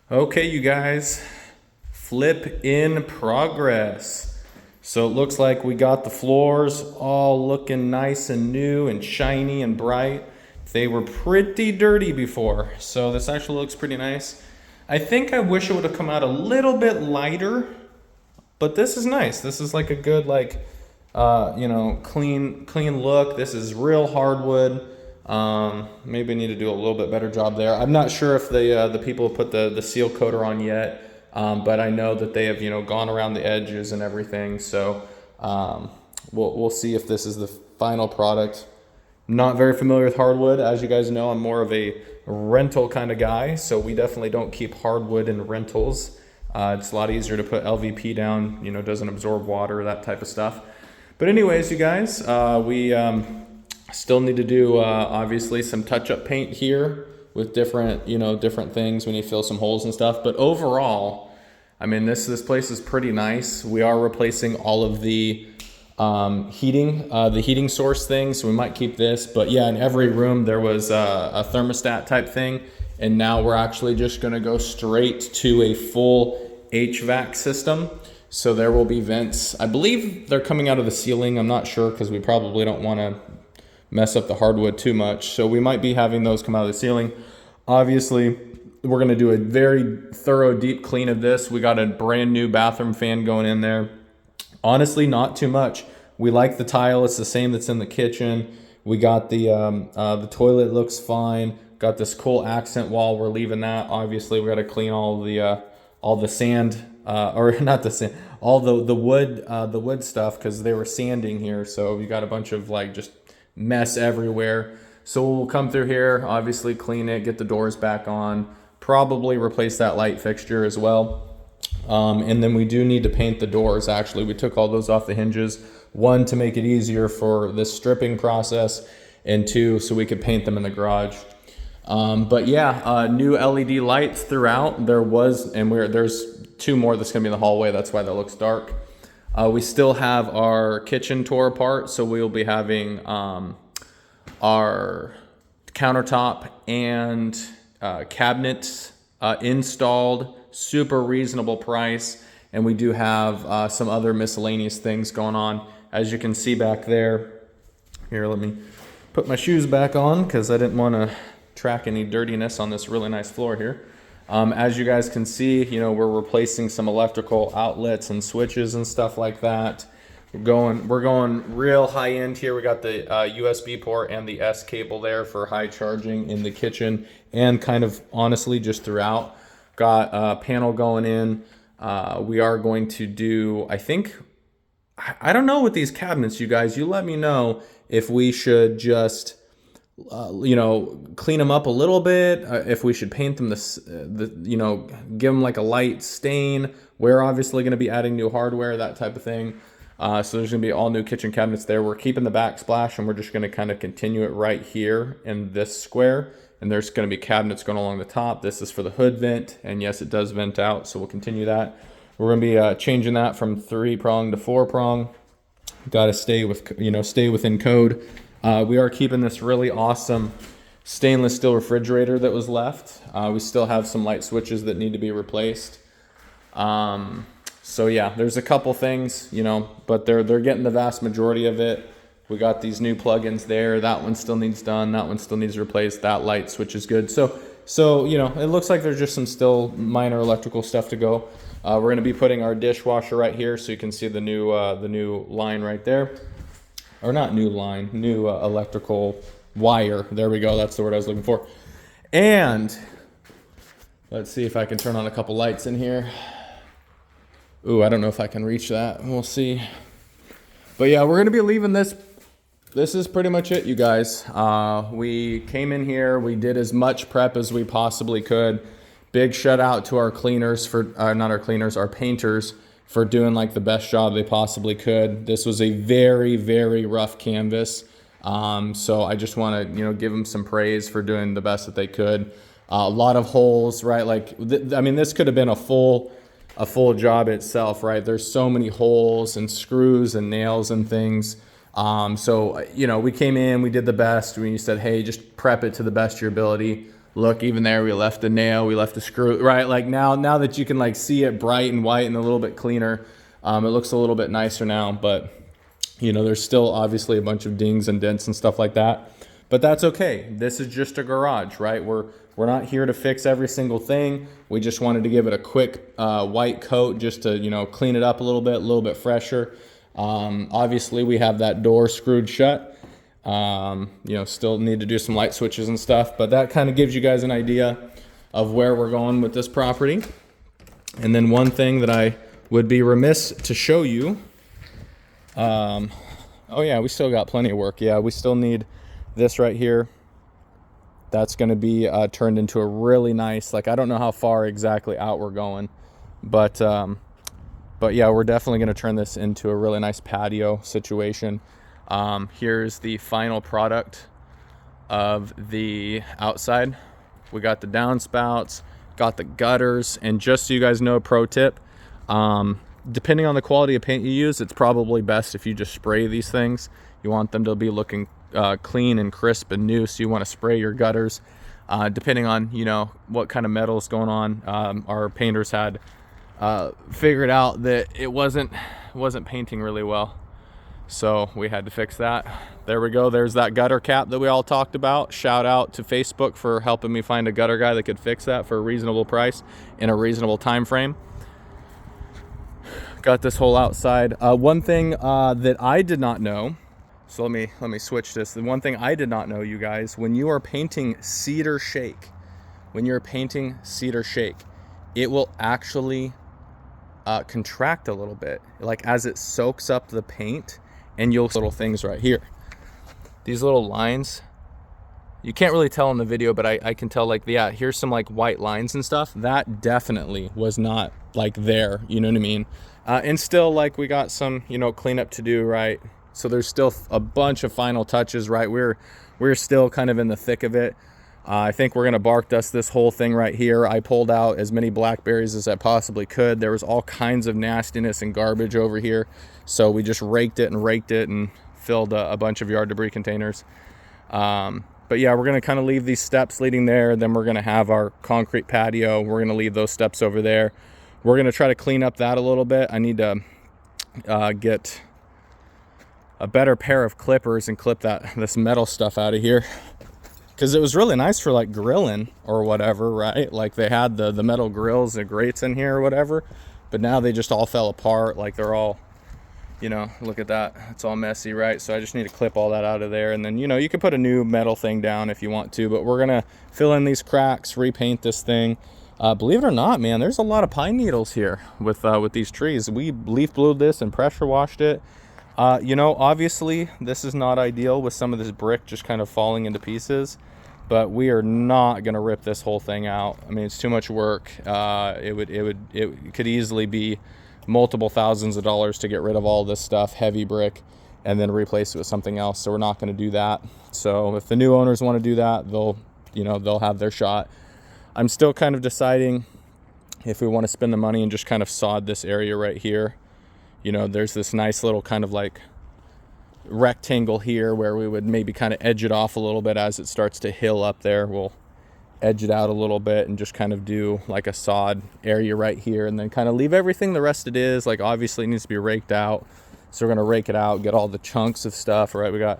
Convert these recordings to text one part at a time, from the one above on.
Okay, you guys, flip in progress. So it looks like we got the floors all looking nice and new and shiny and bright. They were pretty dirty before, so this actually looks pretty nice. I think I wish it would have come out a little bit lighter, but this is nice. This is like a good clean look. This is real hardwood. Maybe I need to do a little bit better job there. I'm not sure if the people put the seal coater on yet, but I know that they have gone around the edges and everything. So we'll see if this is the final product. Not very familiar with hardwood. As you guys know, I'm more of a rental kind of guy, so we definitely don't keep hardwood in rentals. It's a lot easier to put LVP down, doesn't absorb water, that type of stuff. But anyways, you guys, we still need to do obviously some touch-up paint here with different things. We need to fill some holes and stuff. But overall, I mean, this place is pretty nice. We are replacing all of the heating source thing, so we might keep this. But yeah, in every room there was a thermostat type thing, and now we're actually just going to go straight to a full HVAC system. So there will be vents. I believe they're coming out of the ceiling. I'm not sure because we probably don't want to mess up the hardwood too much. So we might be having those come out of the ceiling. Obviously, we're going to do a very thorough deep clean of this. We got a brand new bathroom fan going in there. Honestly, not too much. We like the tile. It's the same that's in the kitchen. We got the toilet looks fine. Got this cool accent wall. We're leaving that. Obviously, we got to clean all the sand, or not the sand, all the wood stuff because they were sanding here. So we got a bunch of just mess everywhere. So we'll come through here, obviously clean it, get the doors back on, probably replace that light fixture as well. And then we do need to paint the doors. Actually, we took all those off the hinges. One, to make it easier for this stripping process, and two, so we could paint them in the garage. But yeah, new LED lights throughout. There's two more that's gonna be in the hallway. That's why that looks dark. We still have our kitchen tore apart, so we'll be having our countertop and cabinets installed, super reasonable price, and we do have some other miscellaneous things going on. As you can see back there, here, let me put my shoes back on because I didn't want to track any dirtiness on this really nice floor here. As you guys can see, we're replacing some electrical outlets and switches and stuff like that. We're going real high end here. We got the USB port and the S cable there for high charging in the kitchen and kind of honestly just throughout. Got a panel going in. We are going to do, I don't know with these cabinets, you guys, you let me know if we should just clean them up a little bit, if we should paint them give them like a light stain. We're obviously going to be adding new hardware, that type of thing. So there's going to be all new kitchen cabinets there. We're keeping the backsplash, and we're just going to kind of continue it right here in this square. And there's going to be cabinets going along the top. This is for the hood vent, and yes, it does vent out, so we'll continue that. We're going to be changing that from 3-prong to 4-prong. Got to stay within code. We are keeping this really awesome stainless steel refrigerator that was left. We still have some light switches that need to be replaced. So yeah, there's a couple things, but they're getting the vast majority of it. We got these new plugins there. That one still needs done. That one still needs replaced. That light switch is good. So it looks like there's just some still minor electrical stuff to go. We're going to be putting our dishwasher right here, so you can see the new line right there. Or not new line, new electrical wire. There we go. That's the word I was looking for. And let's see if I can turn on a couple lights in here. Ooh, I don't know if I can reach that. We'll see. But yeah, we're going to be leaving this. This is pretty much it, you guys. We came in here. We did as much prep as we possibly could. Big shout out to our cleaners our painters for doing the best job they possibly could. This was a very, very rough canvas. So I just want to, give them some praise for doing the best that they could. A lot of holes, right? This could have been a full job itself, right? There's so many holes and screws and nails and things. So we came in, we did the best. We said, hey, just prep it to the best of your ability. Look, even there, we left a nail, we left a screw, right? Like now that you can like see it bright and white and a little bit cleaner, it looks a little bit nicer now, but you know, there's still obviously a bunch of dings and dents and stuff like that, but that's okay. This is just a garage, right? We're not here to fix every single thing. We just wanted to give it a quick white coat just to, you know, clean it up a little bit fresher. Obviously we have that door screwed shut. You know, still need to do some light switches and stuff, but that kind of gives you guys an idea of where we're going with this property. And then one thing that I would be remiss to show you, oh yeah, we still got plenty of work. Yeah, we still need this right here. That's going to be turned into a really nice, like, I don't know how far exactly out we're going, but yeah, we're definitely going to turn this into a really nice patio situation. Here's the final product of the outside. We got the downspouts, got the gutters, and just so you guys know, pro tip, depending on the quality of paint you use, it's probably best if you just spray these things. You want them to be looking clean and crisp and new, so you want to spray your gutters. Depending on, you know, what kind of metal is going on, our painters had figured out that it wasn't painting really well, so we had to fix that. There we go. There's that gutter cap that we all talked about. Shout out to Facebook for helping me find a gutter guy that could fix that for a reasonable price in a reasonable time frame. Got this whole outside. One thing that I did not know, so let me switch this. The one thing I did not know, you guys, when you are painting cedar shake, it will actually contract a little bit, like as it soaks up the paint, and you'll little things right here. These little lines, you can't really tell in the video, but I can tell, like, yeah, here's some like white lines and stuff. That definitely was not like there, you know what I mean? And still, like, we got some, you know, cleanup to do, right? So there's still a bunch of final touches, right? We're still kind of in the thick of it. I think we're gonna bark dust this whole thing right here. I pulled out as many blackberries as I possibly could. There was all kinds of nastiness and garbage over here, so we just raked it and filled a bunch of yard debris containers. But yeah, we're gonna kind of leave these steps leading there. Then we're gonna have our concrete patio. We're gonna leave those steps over there. We're gonna try to clean up that a little bit. I need to get a better pair of clippers and clip this metal stuff out of here, because it was really nice for like grilling or whatever, right? Like they had the metal grills, the grates in here or whatever, but now they just all fell apart. Like they're all, you know, look at that, it's all messy, right? So I just need to clip all that out of there, and then, you know, you can put a new metal thing down if you want to, but we're gonna fill in these cracks, repaint this thing. Believe it or not, man, there's a lot of pine needles here with these trees. We leaf blowed this and pressure washed it. You know, obviously this is not ideal with some of this brick just kind of falling into pieces, but we are not going to rip this whole thing out. I mean, it's too much work. It could easily be multiple thousands of dollars to get rid of all this stuff, heavy brick, and then replace it with something else. So we're not going to do that. So if the new owners want to do that, they'll have their shot. I'm still kind of deciding if we want to spend the money and just kind of sod this area right here. You know, there's this nice little kind of like rectangle here where we would maybe kind of edge it off a little bit as it starts to hill up there. We'll edge it out a little bit and just kind of do like a sod area right here, and then kind of leave everything the rest it is. Like, obviously it needs to be raked out, so we're going to rake it out, get all the chunks of stuff, right? We got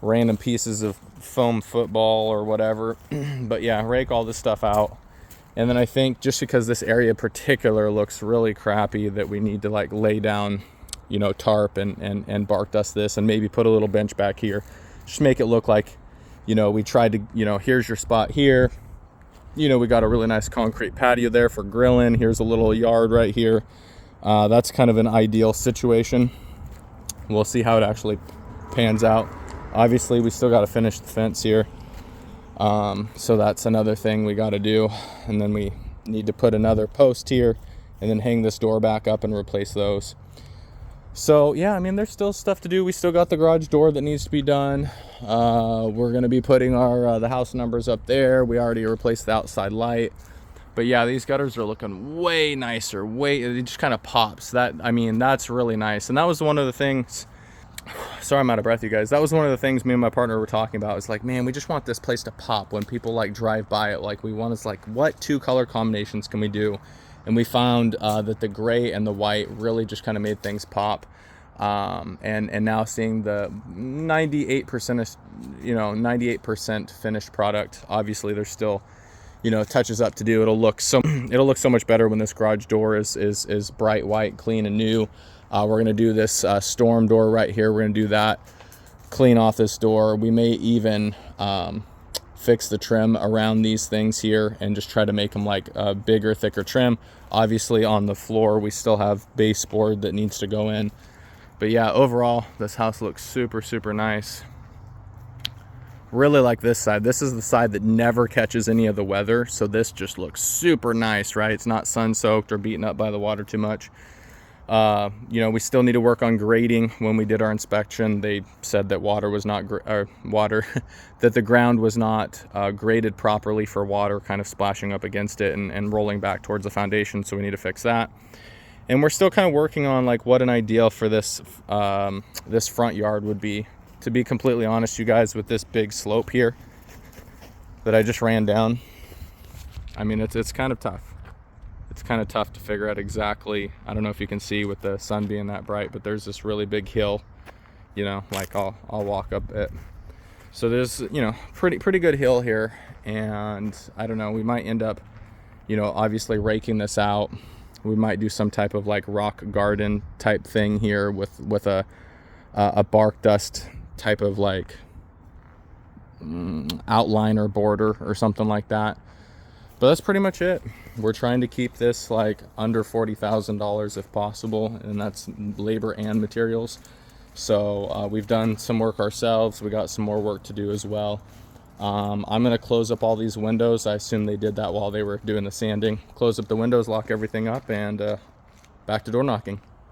random pieces of foam football or whatever. But yeah, rake all this stuff out. And then I think just because this area in particular looks really crappy, that we need to like lay down, you know, tarp and bark dust this, and maybe put a little bench back here. Just make it look like, you know, we tried to, you know, here's your spot here. You know, we got a really nice concrete patio there for grilling. Here's a little yard right here. That's kind of an ideal situation. We'll see how it actually pans out. Obviously, we still got to finish the fence here. So that's another thing we got to do. And then we need to put another post here and then hang this door back up and replace those. So yeah, I mean, there's still stuff to do. We still got the garage door that needs to be done. We're going to be putting our the house numbers up there. We already replaced the outside light. But yeah, these gutters are looking way nicer. It just kind of pops. That, I mean, that's really nice. And that was one of the things Sorry, I'm out of breath, you guys. That was one of the things me and my partner were talking about. It's like, man, we just want this place to pop when people like drive by it. Like, we want is like, what 2 color combinations can we do? And we found that the gray and the white really just kind of made things pop. And now seeing the 98%, 98% finished product. Obviously, there's still, touches up to do. It'll look so much better when this garage door is bright white, clean, and new. We're gonna do this storm door right here. We're gonna do that, clean off this door. We may even fix the trim around these things here and just try to make them like a bigger, thicker trim. Obviously, on the floor, we still have baseboard that needs to go in. But yeah, overall, this house looks super, super nice. Really like this side. This is the side that never catches any of the weather, so this just looks super nice, right? It's not sun-soaked or beaten up by the water too much. We still need to work on grading. When we did our inspection, they said that that the ground was not graded properly for water kind of splashing up against it and rolling back towards the foundation, so we need to fix that. And we're still kind of working on like what an ideal for this this front yard would be. To be completely honest, you guys, with this big slope here that I just ran down, I mean, it's kind of tough. It's kind of tough to figure out exactly. I don't know if you can see with the sun being that bright, but there's this really big hill, like I'll walk up it. So there's, pretty good hill here. And I don't know, we might end up, obviously raking this out. We might do some type of like rock garden type thing here with a bark dust type of like outline or border or something like that. But that's pretty much it. We're trying to keep this like under $40,000 if possible, and that's labor and materials. So we've done some work ourselves. We got some more work to do as well. I'm gonna close up all these windows. I assume they did that while they were doing the sanding. Close up the windows, lock everything up, and back to door knocking.